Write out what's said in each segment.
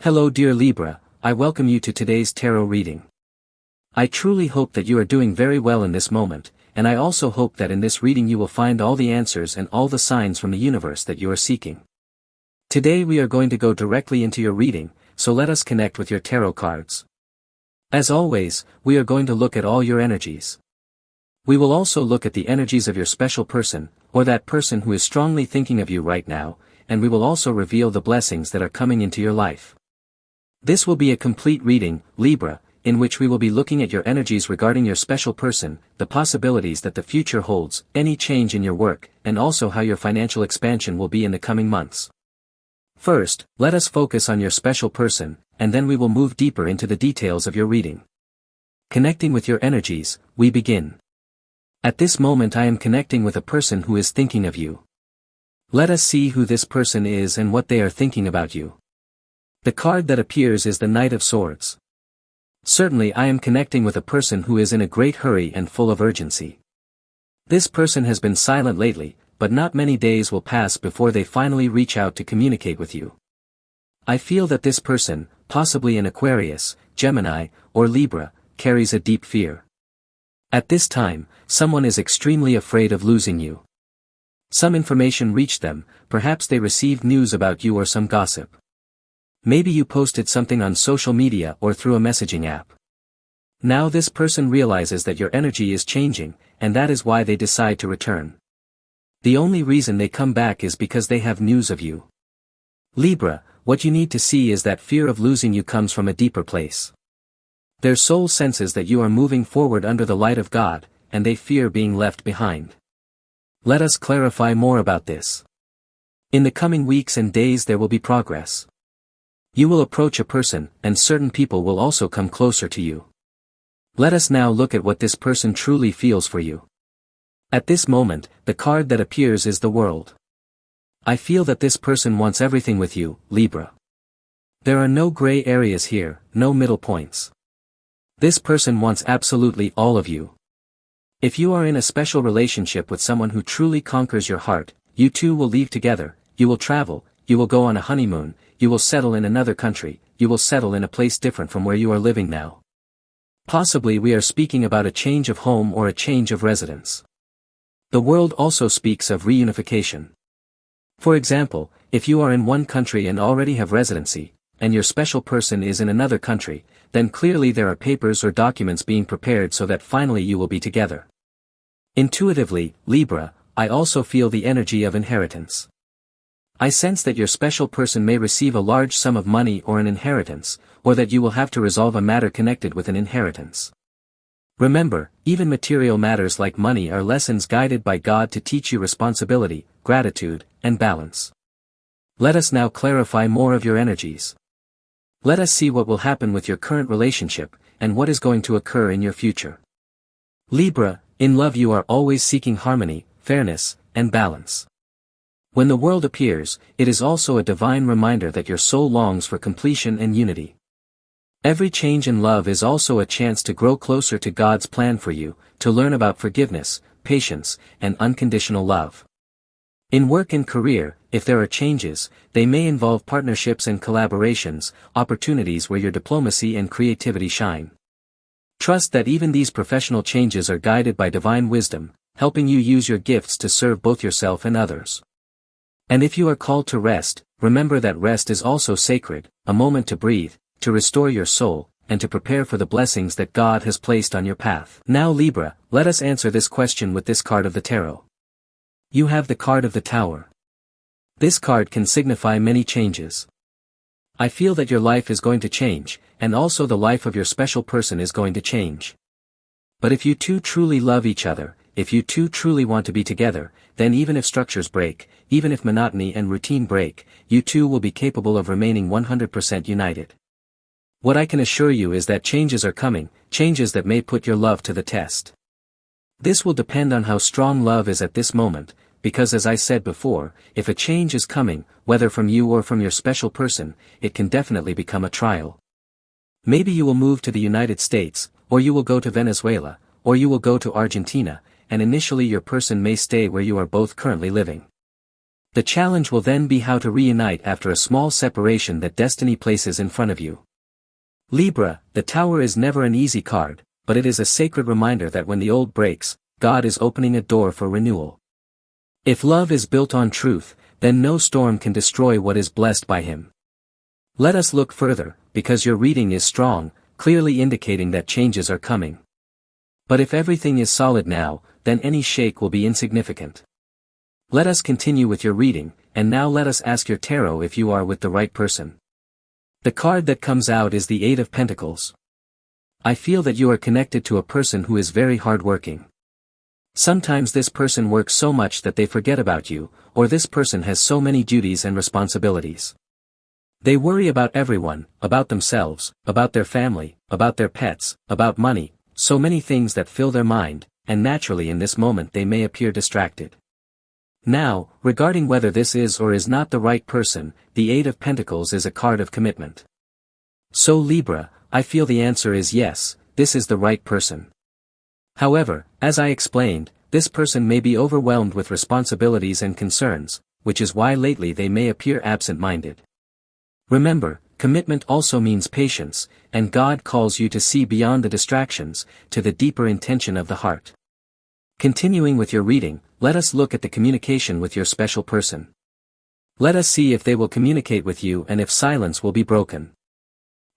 Hello dear Libra, I welcome you to today's tarot reading. I truly hope that you are doing very well in this moment, and I also hope that in this reading you will find all the answers and all the signs from the universe that you are seeking. Today we are going to go directly into your reading, so let us connect with your tarot cards. As always, we are going to look at all your energies. We will also look at the energies of your special person, or that person who is strongly thinking of you right now, and we will also reveal the blessings that are coming into your life. This will be a complete reading, Libra, in which we will be looking at your energies regarding your special person, the possibilities that the future holds, any change in your work, and also how your financial expansion will be in the coming months. First, let us focus on your special person, and then we will move deeper into the details of your reading. Connecting with your energies, we begin. At this moment I am connecting with a person who is thinking of you. Let us see who this person is and what they are thinking about you. The card that appears is the Knight of Swords. Certainly I am connecting with a person who is in a great hurry and full of urgency. This person has been silent lately, but not many days will pass before they finally reach out to communicate with you. I feel that this person, possibly an Aquarius, Gemini, or Libra, carries a deep fear. At this time, someone is extremely afraid of losing you. Some information reached them, perhaps they received news about you or some gossip. Maybe you posted something on social media or through a messaging app. Now this person realizes that your energy is changing, and that is why they decide to return. The only reason they come back is because they have news of you. Libra, what you need to see is that fear of losing you comes from a deeper place. Their soul senses that you are moving forward under the light of God, and they fear being left behind. Let us clarify more about this. In the coming weeks and days there will be progress. You will approach a person, and certain people will also come closer to you. Let us now look at what this person truly feels for you. At this moment, the card that appears is the World. I feel that this person wants everything with you, Libra. There are no gray areas here, no middle points. This person wants absolutely all of you. If you are in a special relationship with someone who truly conquers your heart, you two will leave together, you will travel, you will go on a honeymoon, you will settle in another country, you will settle in a place different from where you are living now. Possibly we are speaking about a change of home or a change of residence. The World also speaks of reunification. For example, if you are in one country and already have residency, and your special person is in another country, then clearly there are papers or documents being prepared so that finally you will be together. Intuitively, Libra, I also feel the energy of inheritance. I sense that your special person may receive a large sum of money or an inheritance, or that you will have to resolve a matter connected with an inheritance. Remember, even material matters like money are lessons guided by God to teach you responsibility, gratitude, and balance. Let us now clarify more of your energies. Let us see what will happen with your current relationship, and what is going to occur in your future. Libra, in love you are always seeking harmony, fairness, and balance. When the World appears, it is also a divine reminder that your soul longs for completion and unity. Every change in love is also a chance to grow closer to God's plan for you, to learn about forgiveness, patience, and unconditional love. In work and career, if there are changes, they may involve partnerships and collaborations, opportunities where your diplomacy and creativity shine. Trust that even these professional changes are guided by divine wisdom, helping you use your gifts to serve both yourself and others. And if you are called to rest, remember that rest is also sacred, a moment to breathe, to restore your soul, and to prepare for the blessings that God has placed on your path. Now Libra, let us answer this question with this card of the tarot. You have the card of the Tower. This card can signify many changes. I feel that your life is going to change, and also the life of your special person is going to change. But if you two truly love each other, if you two truly want to be together, then even if structures break, even if monotony and routine break, you two will be capable of remaining 100% united. What I can assure you is that changes are coming, changes that may put your love to the test. This will depend on how strong love is at this moment, because as I said before, if a change is coming, whether from you or from your special person, it can definitely become a trial. Maybe you will move to the United States, or you will go to Venezuela, or you will go to Argentina, and initially your person may stay where you are both currently living. The challenge will then be how to reunite after a small separation that destiny places in front of you. Libra, the Tower is never an easy card, but it is a sacred reminder that when the old breaks, God is opening a door for renewal. If love is built on truth, then no storm can destroy what is blessed by him. Let us look further, because your reading is strong, clearly indicating that changes are coming. But if everything is solid now, then any shake will be insignificant. Let us continue with your reading, and now let us ask your tarot if you are with the right person. The card that comes out is the Eight of Pentacles. I feel that you are connected to a person who is very hardworking. Sometimes this person works so much that they forget about you, or this person has so many duties and responsibilities. They worry about everyone, about themselves, about their family, about their pets, about money, so many things that fill their mind, and naturally in this moment they may appear distracted. Now, regarding whether this is or is not the right person, the Eight of Pentacles is a card of commitment. So Libra, I feel the answer is yes, this is the right person. However, as I explained, this person may be overwhelmed with responsibilities and concerns, which is why lately they may appear absent-minded. Remember, commitment also means patience, and God calls you to see beyond the distractions, to the deeper intention of the heart. Continuing with your reading, let us look at the communication with your special person. Let us see if they will communicate with you and if silence will be broken.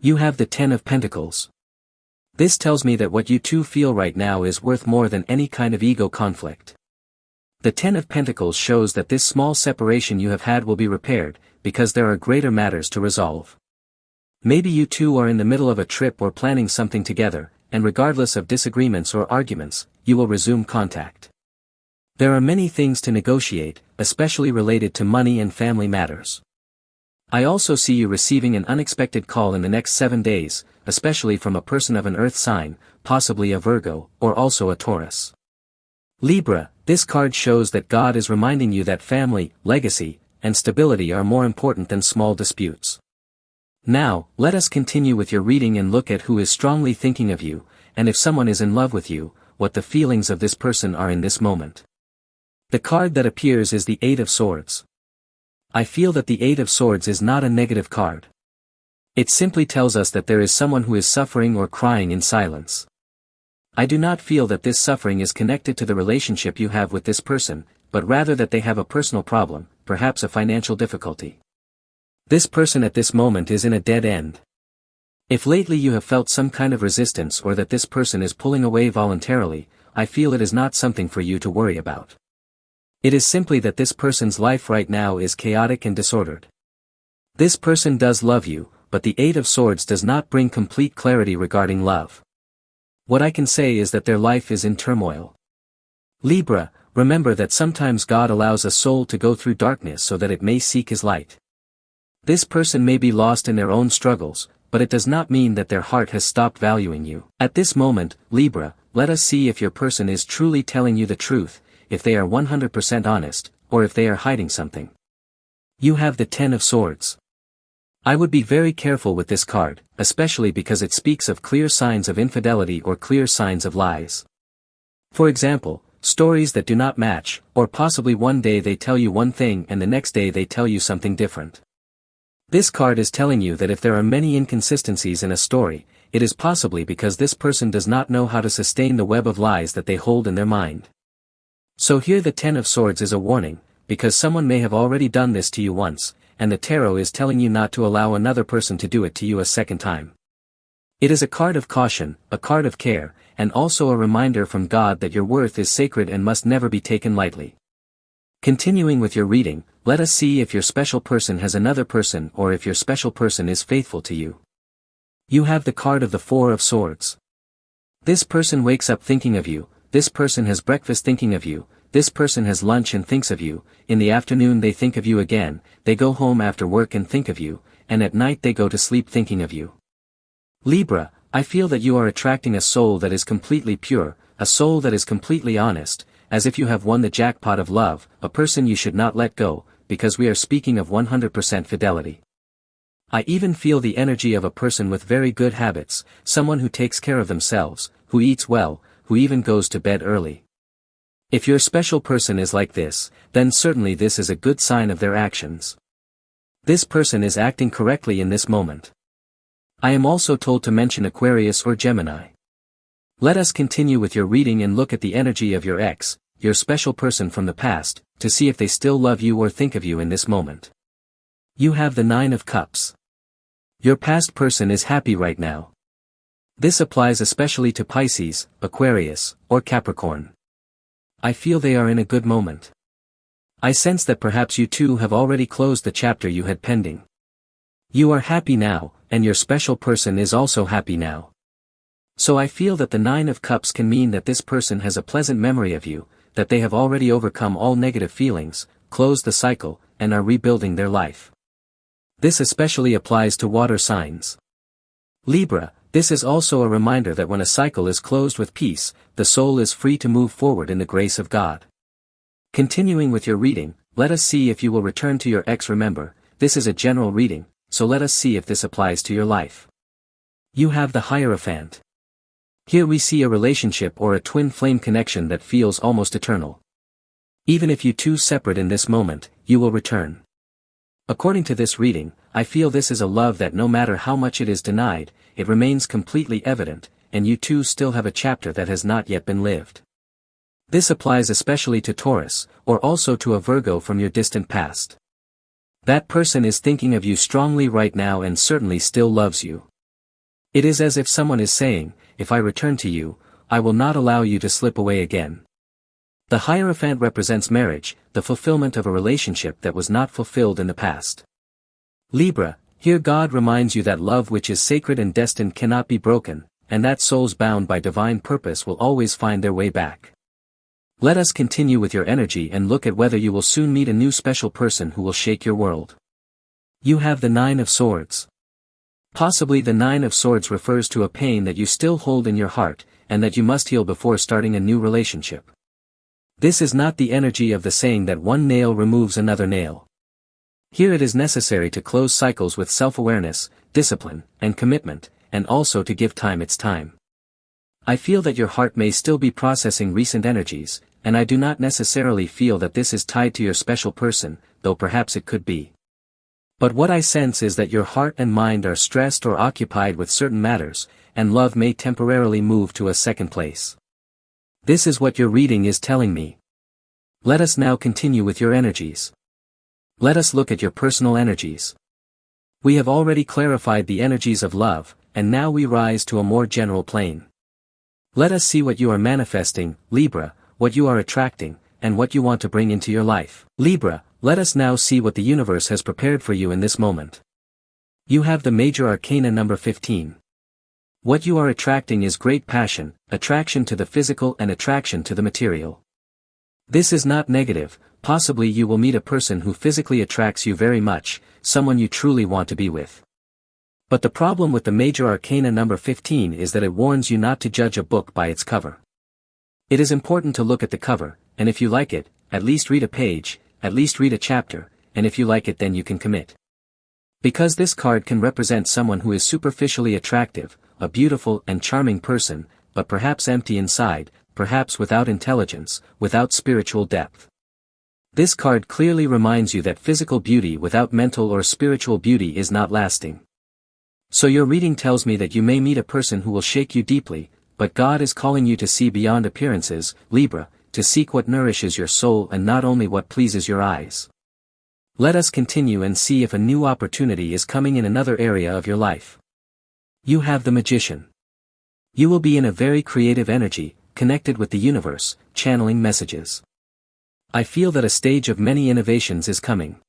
You have the Ten of Pentacles. This tells me that what you two feel right now is worth more than any kind of ego conflict. The Ten of Pentacles shows that this small separation you have had will be repaired, because there are greater matters to resolve. Maybe you two are in the middle of a trip or planning something together, and regardless of disagreements or arguments, you will resume contact. There are many things to negotiate, especially related to money and family matters. I also see you receiving an unexpected call in the next 7 days, especially from a person of an earth sign, possibly a Virgo, or also a Taurus. Libra, this card shows that God is reminding you that family, legacy, and stability are more important than small disputes. Now, let us continue with your reading and look at who is strongly thinking of you, and if someone is in love with you, what the feelings of this person are in this moment. The card that appears is the Eight of Swords. I feel that the Eight of Swords is not a negative card. It simply tells us that there is someone who is suffering or crying in silence. I do not feel that this suffering is connected to the relationship you have with this person, but rather that they have a personal problem, perhaps a financial difficulty. This person at this moment is in a dead end. If lately you have felt some kind of resistance or that this person is pulling away voluntarily, I feel it is not something for you to worry about. It is simply that this person's life right now is chaotic and disordered. This person does love you, but the Eight of Swords does not bring complete clarity regarding love. What I can say is that their life is in turmoil. Libra, remember that sometimes God allows a soul to go through darkness so that it may seek His light. This person may be lost in their own struggles, but it does not mean that their heart has stopped valuing you. At this moment, Libra, let us see if your person is truly telling you the truth, if they are 100% honest, or if they are hiding something. You have the Ten of Swords. I would be very careful with this card, especially because it speaks of clear signs of infidelity or clear signs of lies. For example, stories that do not match, or possibly one day they tell you one thing and the next day they tell you something different. This card is telling you that if there are many inconsistencies in a story, it is possibly because this person does not know how to sustain the web of lies that they hold in their mind. So here the Ten of Swords is a warning, because someone may have already done this to you once, and the tarot is telling you not to allow another person to do it to you a second time. It is a card of caution, a card of care, and also a reminder from God that your worth is sacred and must never be taken lightly. Continuing with your reading, let us see if your special person has another person or if your special person is faithful to you. You have the card of the Four of Swords. This person wakes up thinking of you, this person has breakfast thinking of you, this person has lunch and thinks of you, in the afternoon they think of you again, they go home after work and think of you, and at night they go to sleep thinking of you. Libra, I feel that you are attracting a soul that is completely pure, a soul that is completely honest, as if you have won the jackpot of love, a person you should not let go, because we are speaking of 100% fidelity. I even feel the energy of a person with very good habits, someone who takes care of themselves, who eats well, who even goes to bed early. If your special person is like this, then certainly this is a good sign of their actions. This person is acting correctly in this moment. I am also told to mention Aquarius or Gemini. Let us continue with your reading and look at the energy of your ex, your special person from the past, to see if they still love you or think of you in this moment. You have the Nine of Cups. Your past person is happy right now. This applies especially to Pisces, Aquarius, or Capricorn. I feel they are in a good moment. I sense that perhaps you two have already closed the chapter you had pending. You are happy now, and your special person is also happy now. So I feel that the Nine of Cups can mean that this person has a pleasant memory of you, that they have already overcome all negative feelings, closed the cycle, and are rebuilding their life. This especially applies to water signs. Libra, this is also a reminder that when a cycle is closed with peace, the soul is free to move forward in the grace of God. Continuing with your reading, let us see if you will return to your ex. Remember, this is a general reading, so let us see if this applies to your life. You have the Hierophant. Here we see a relationship or a twin flame connection that feels almost eternal. Even if you two separate in this moment, you will return. According to this reading, I feel this is a love that no matter how much it is denied, it remains completely evident, and you two still have a chapter that has not yet been lived. This applies especially to Taurus, or also to a Virgo from your distant past. That person is thinking of you strongly right now and certainly still loves you. It is as if someone is saying, if I return to you, I will not allow you to slip away again. The Hierophant represents marriage, the fulfillment of a relationship that was not fulfilled in the past. Libra, here God reminds you that love which is sacred and destined cannot be broken, and that souls bound by divine purpose will always find their way back. Let us continue with your energy and look at whether you will soon meet a new special person who will shake your world. You have the Nine of Swords. Possibly the Nine of Swords refers to a pain that you still hold in your heart, and that you must heal before starting a new relationship. This is not the energy of the saying that one nail removes another nail. Here it is necessary to close cycles with self-awareness, discipline, and commitment, and also to give time its time. I feel that your heart may still be processing recent energies, and I do not necessarily feel that this is tied to your special person, though perhaps it could be. But what I sense is that your heart and mind are stressed or occupied with certain matters, and love may temporarily move to a second place. This is what your reading is telling me. Let us now continue with your energies. Let us look at your personal energies. We have already clarified the energies of love, and now we rise to a more general plane. Let us see what you are manifesting, Libra, what you are attracting, and what you want to bring into your life. Libra, let us now see what the universe has prepared for you in this moment. You have the major arcana number 15. What you are attracting is great passion, attraction to the physical and attraction to the material. This is not negative, possibly you will meet a person who physically attracts you very much, someone you truly want to be with. But the problem with the major arcana number 15 is that it warns you not to judge a book by its cover. It is important to look at the cover, and if you like it, at least read a page, at least read a chapter, and if you like it then you can commit. Because this card can represent someone who is superficially attractive, a beautiful and charming person, but perhaps empty inside, perhaps without intelligence, without spiritual depth. This card clearly reminds you that physical beauty without mental or spiritual beauty is not lasting. So your reading tells me that you may meet a person who will shake you deeply, but God is calling you to see beyond appearances, Libra, to seek what nourishes your soul and not only what pleases your eyes. Let us continue and see if a new opportunity is coming in another area of your life. You have the Magician. You will be in a very creative energy, connected with the universe, channeling messages. I feel that a stage of many innovations is coming.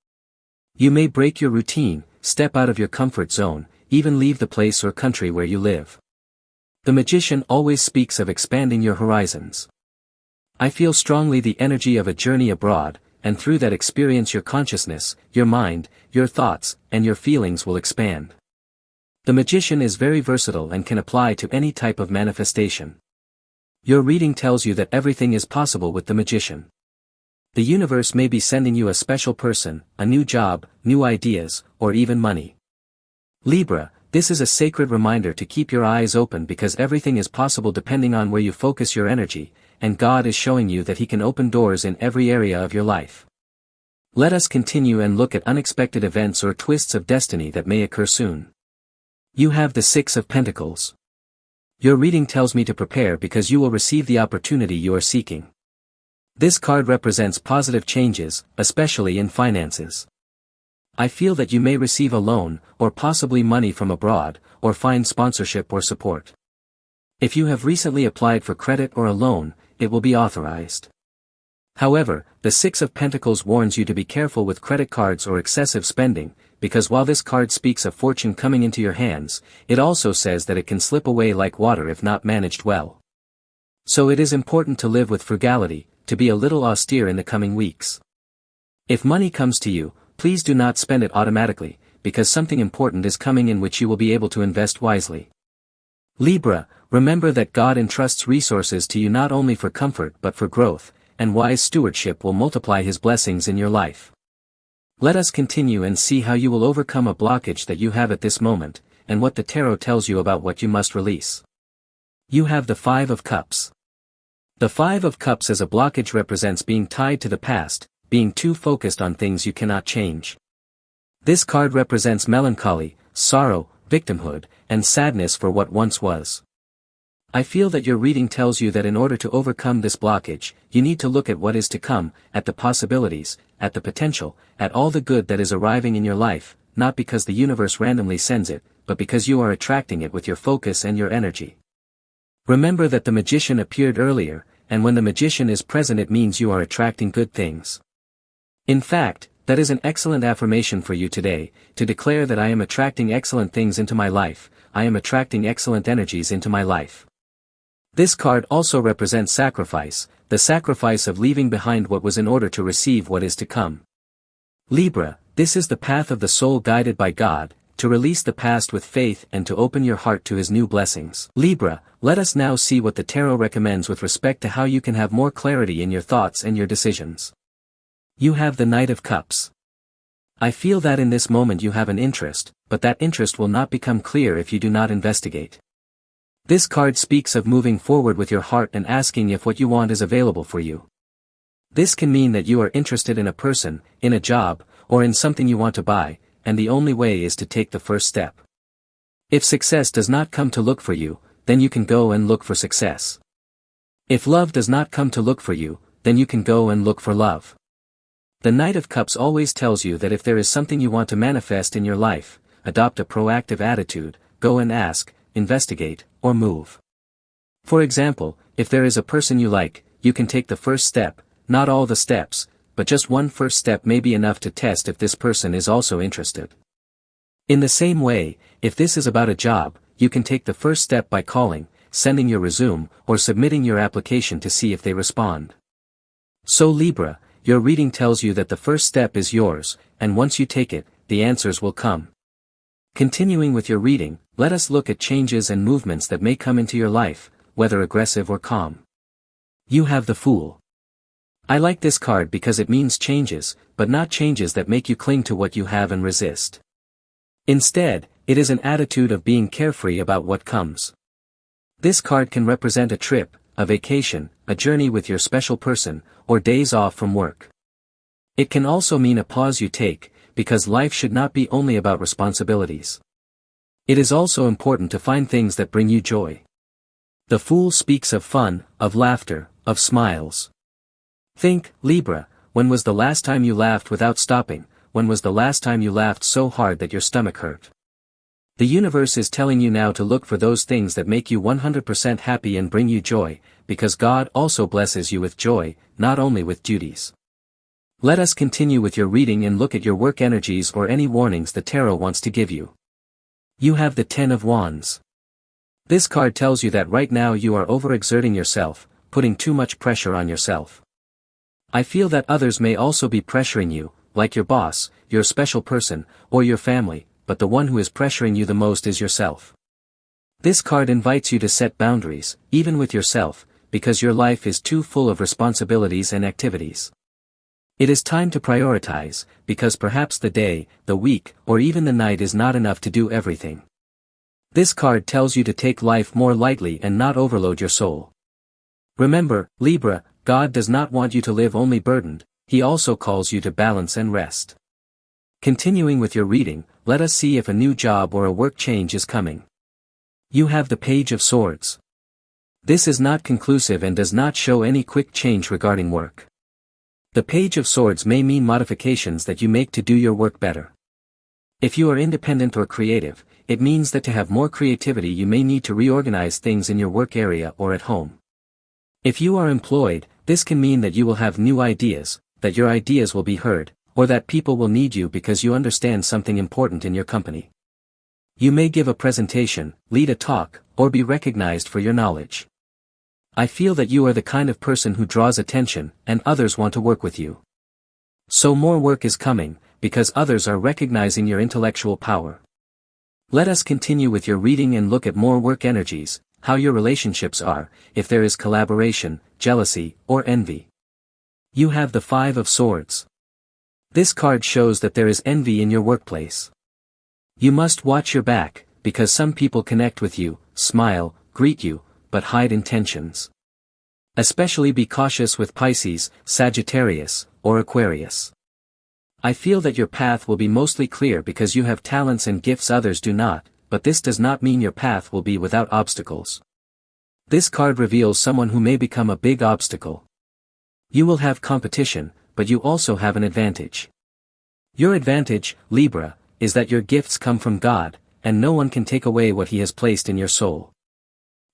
You may break your routine, step out of your comfort zone, even leave the place or country where you live. The Magician always speaks of expanding your horizons. I feel strongly the energy of a journey abroad, and through that experience your consciousness, your mind, your thoughts, and your feelings will expand. The Magician is very versatile and can apply to any type of manifestation. Your reading tells you that everything is possible with the Magician. The universe may be sending you a special person, a new job, new ideas, or even money. Libra, this is a sacred reminder to keep your eyes open because everything is possible depending on where you focus your energy, and God is showing you that He can open doors in every area of your life. Let us continue and look at unexpected events or twists of destiny that may occur soon. You have the Six of Pentacles. Your reading tells me to prepare because you will receive the opportunity you are seeking. This card represents positive changes, especially in finances. I feel that you may receive a loan, or possibly money from abroad, or find sponsorship or support. If you have recently applied for credit or a loan, it will be authorized. However, the Six of Pentacles warns you to be careful with credit cards or excessive spending, because while this card speaks of fortune coming into your hands, it also says that it can slip away like water if not managed well. So it is important to live with frugality, to be a little austere in the coming weeks. If money comes to you, please do not spend it automatically, because something important is coming in which you will be able to invest wisely. Libra, remember that God entrusts resources to you not only for comfort but for growth, and wise stewardship will multiply His blessings in your life. Let us continue and see how you will overcome a blockage that you have at this moment, and what the tarot tells you about what you must release. You have the Five of Cups. The Five of Cups as a blockage represents being tied to the past, being too focused on things you cannot change. This card represents melancholy, sorrow, victimhood, and sadness for what once was. I feel that your reading tells you that in order to overcome this blockage, you need to look at what is to come, at the possibilities, at the potential, at all the good that is arriving in your life, not because the universe randomly sends it, but because you are attracting it with your focus and your energy. Remember that the magician appeared earlier, and when the magician is present it means you are attracting good things. In fact, that is an excellent affirmation for you today, to declare that I am attracting excellent things into my life, I am attracting excellent energies into my life. This card also represents sacrifice, the sacrifice of leaving behind what was in order to receive what is to come. Libra, this is the path of the soul guided by God, to release the past with faith and to open your heart to His new blessings. Libra, let us now see what the tarot recommends with respect to how you can have more clarity in your thoughts and your decisions. You have the Knight of Cups. I feel that in this moment you have an interest, but that interest will not become clear if you do not investigate. This card speaks of moving forward with your heart and asking if what you want is available for you. This can mean that you are interested in a person, in a job, or in something you want to buy, and the only way is to take the first step. If success does not come to look for you, then you can go and look for success. If love does not come to look for you, then you can go and look for love. The Knight of Cups always tells you that if there is something you want to manifest in your life, adopt a proactive attitude, go and ask, investigate, or move. For example, if there is a person you like, you can take the first step, not all the steps, but just one first step may be enough to test if this person is also interested. In the same way, if this is about a job, you can take the first step by calling, sending your resume, or submitting your application to see if they respond. So Libra, your reading tells you that the first step is yours, and once you take it, the answers will come. Continuing with your reading, let us look at changes and movements that may come into your life, whether aggressive or calm. You have the Fool. I like this card because it means changes, but not changes that make you cling to what you have and resist. Instead, it is an attitude of being carefree about what comes. This card can represent a trip, a vacation, a journey with your special person, or days off from work. It can also mean a pause you take, because life should not be only about responsibilities. It is also important to find things that bring you joy. The Fool speaks of fun, of laughter, of smiles. Think, Libra, when was the last time you laughed without stopping, when was the last time you laughed so hard that your stomach hurt? The universe is telling you now to look for those things that make you 100% happy and bring you joy, because God also blesses you with joy, not only with duties. Let us continue with your reading and look at your work energies or any warnings the tarot wants to give you. You have the Ten of Wands. This card tells you that right now you are overexerting yourself, putting too much pressure on yourself. I feel that others may also be pressuring you, like your boss, your special person, or your family, but the one who is pressuring you the most is yourself. This card invites you to set boundaries, even with yourself, because your life is too full of responsibilities and activities. It is time to prioritize, because perhaps the day, the week, or even the night is not enough to do everything. This card tells you to take life more lightly and not overload your soul. Remember, Libra, God does not want you to live only burdened, He also calls you to balance and rest. Continuing with your reading, let us see if a new job or a work change is coming. You have the Page of Swords. This is not conclusive and does not show any quick change regarding work. The Page of Swords may mean modifications that you make to do your work better. If you are independent or creative, it means that to have more creativity you may need to reorganize things in your work area or at home. If you are employed, this can mean that you will have new ideas, that your ideas will be heard, or that people will need you because you understand something important in your company. You may give a presentation, lead a talk, or be recognized for your knowledge. I feel that you are the kind of person who draws attention, and others want to work with you. So more work is coming, because others are recognizing your intellectual power. Let us continue with your reading and look at more work energies, how your relationships are, if there is collaboration, jealousy, or envy. You have the Five of Swords. This card shows that there is envy in your workplace. You must watch your back, because some people connect with you, smile, greet you, but hide intentions. Especially be cautious with Pisces, Sagittarius, or Aquarius. I feel that your path will be mostly clear because you have talents and gifts others do not, but this does not mean your path will be without obstacles. This card reveals someone who may become a big obstacle. You will have competition, but you also have an advantage. Your advantage, Libra, is that your gifts come from God, and no one can take away what He has placed in your soul.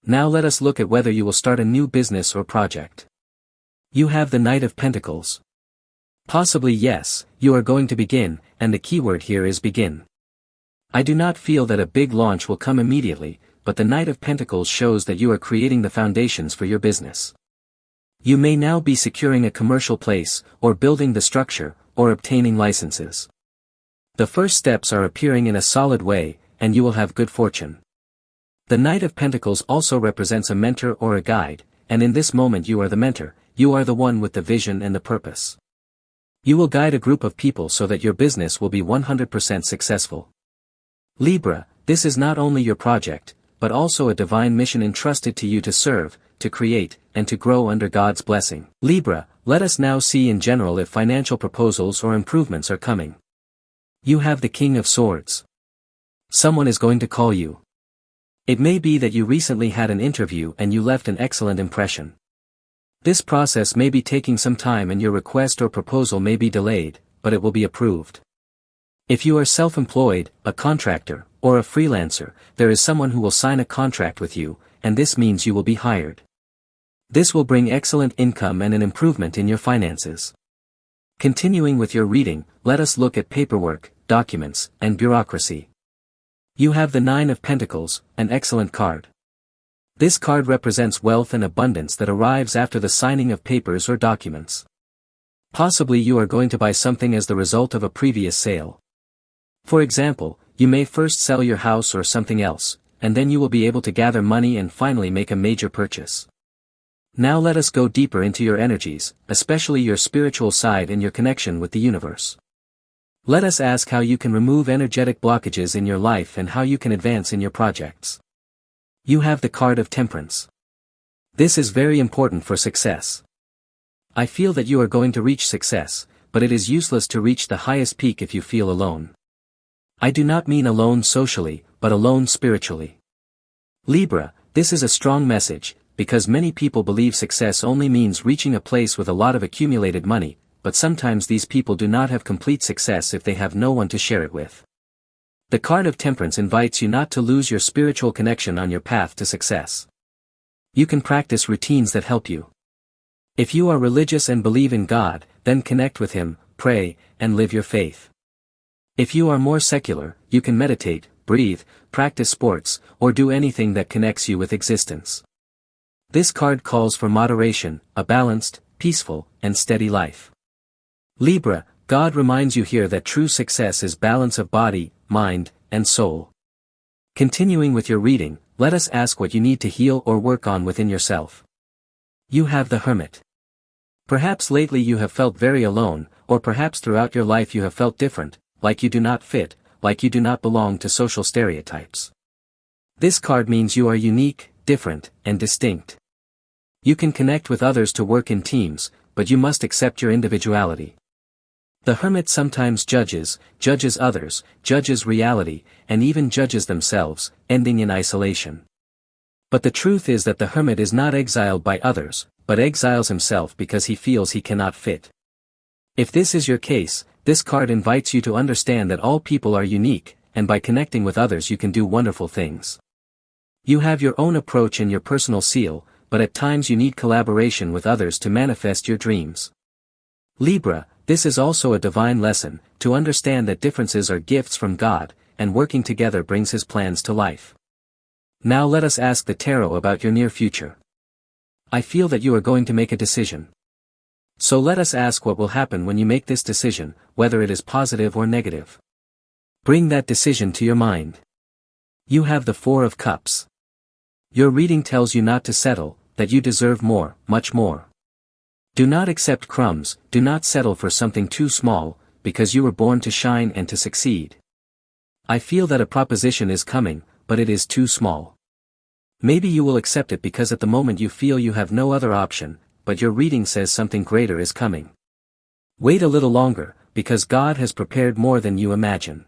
Now let us look at whether you will start a new business or project. You have the Knight of Pentacles. Possibly yes, you are going to begin, and the keyword here is begin. I do not feel that a big launch will come immediately, but the Knight of Pentacles shows that you are creating the foundations for your business. You may now be securing a commercial place, or building the structure, or obtaining licenses. The first steps are appearing in a solid way, and you will have good fortune. The Knight of Pentacles also represents a mentor or a guide, and in this moment you are the mentor, you are the one with the vision and the purpose. You will guide a group of people so that your business will be 100% successful. Libra, this is not only your project, but also a divine mission entrusted to you to serve, to create, and to grow under God's blessing. Libra, let us now see in general if financial proposals or improvements are coming. You have the King of Swords. Someone is going to call you. It may be that you recently had an interview and you left an excellent impression. This process may be taking some time and your request or proposal may be delayed, but it will be approved. If you are self-employed, a contractor, or a freelancer, there is someone who will sign a contract with you, and this means you will be hired. This will bring excellent income and an improvement in your finances. Continuing with your reading, let us look at paperwork, documents, and bureaucracy. You have the Nine of Pentacles, an excellent card. This card represents wealth and abundance that arrives after the signing of papers or documents. Possibly you are going to buy something as the result of a previous sale. For example, you may first sell your house or something else, and then you will be able to gather money and finally make a major purchase. Now let us go deeper into your energies, especially your spiritual side and your connection with the universe. Let us ask how you can remove energetic blockages in your life and how you can advance in your projects. You have the card of Temperance. This is very important for success. I feel that you are going to reach success, but it is useless to reach the highest peak if you feel alone. I do not mean alone socially, but alone spiritually. Libra, this is a strong message, because many people believe success only means reaching a place with a lot of accumulated money, but sometimes these people do not have complete success if they have no one to share it with. The card of Temperance invites you not to lose your spiritual connection on your path to success. You can practice routines that help you. If you are religious and believe in God, then connect with Him, pray, and live your faith. If you are more secular, you can meditate, breathe, practice sports, or do anything that connects you with existence. This card calls for moderation, a balanced, peaceful, and steady life. Libra, God reminds you here that true success is balance of body, mind, and soul. Continuing with your reading, let us ask what you need to heal or work on within yourself. You have the Hermit. Perhaps lately you have felt very alone, or perhaps throughout your life you have felt different, like you do not fit, like you do not belong to social stereotypes. This card means you are unique, different, and distinct. You can connect with others to work in teams, but you must accept your individuality. The hermit sometimes judges others, judges reality, and even judges themselves, ending in isolation. But the truth is that the hermit is not exiled by others, but exiles himself because he feels he cannot fit. If this is your case, this card invites you to understand that all people are unique, and by connecting with others you can do wonderful things. You have your own approach and your personal seal, but at times you need collaboration with others to manifest your dreams. Libra, this is also a divine lesson, to understand that differences are gifts from God, and working together brings His plans to life. Now let us ask the tarot about your near future. I feel that you are going to make a decision. So let us ask what will happen when you make this decision, whether it is positive or negative. Bring that decision to your mind. You have the Four of Cups. Your reading tells you not to settle, that you deserve more, much more. Do not accept crumbs, do not settle for something too small, because you were born to shine and to succeed. I feel that a proposition is coming, but it is too small. Maybe you will accept it because at the moment you feel you have no other option, but your reading says something greater is coming. Wait a little longer, because God has prepared more than you imagine.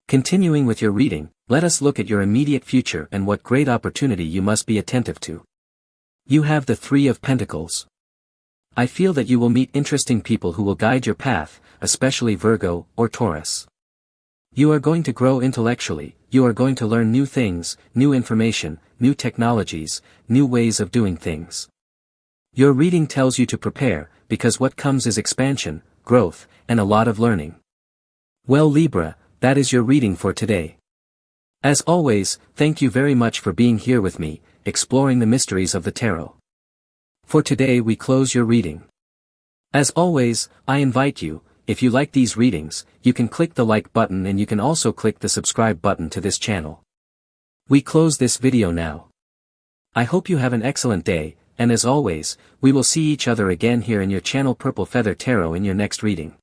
Continuing with your reading, let us look at your immediate future and what great opportunity you must be attentive to. You have the Three of Pentacles. I feel that you will meet interesting people who will guide your path, especially Virgo or Taurus. You are going to grow intellectually, you are going to learn new things, new information, new technologies, new ways of doing things. Your reading tells you to prepare, because what comes is expansion, growth, and a lot of learning. Well Libra, that is your reading for today. As always, thank you very much for being here with me, exploring the mysteries of the tarot. For today we close your reading. As always, I invite you, if you like these readings, you can click the like button and you can also click the subscribe button to this channel. We close this video now. I hope you have an excellent day, and as always, we will see each other again here in your channel Purple Feather Tarot in your next reading.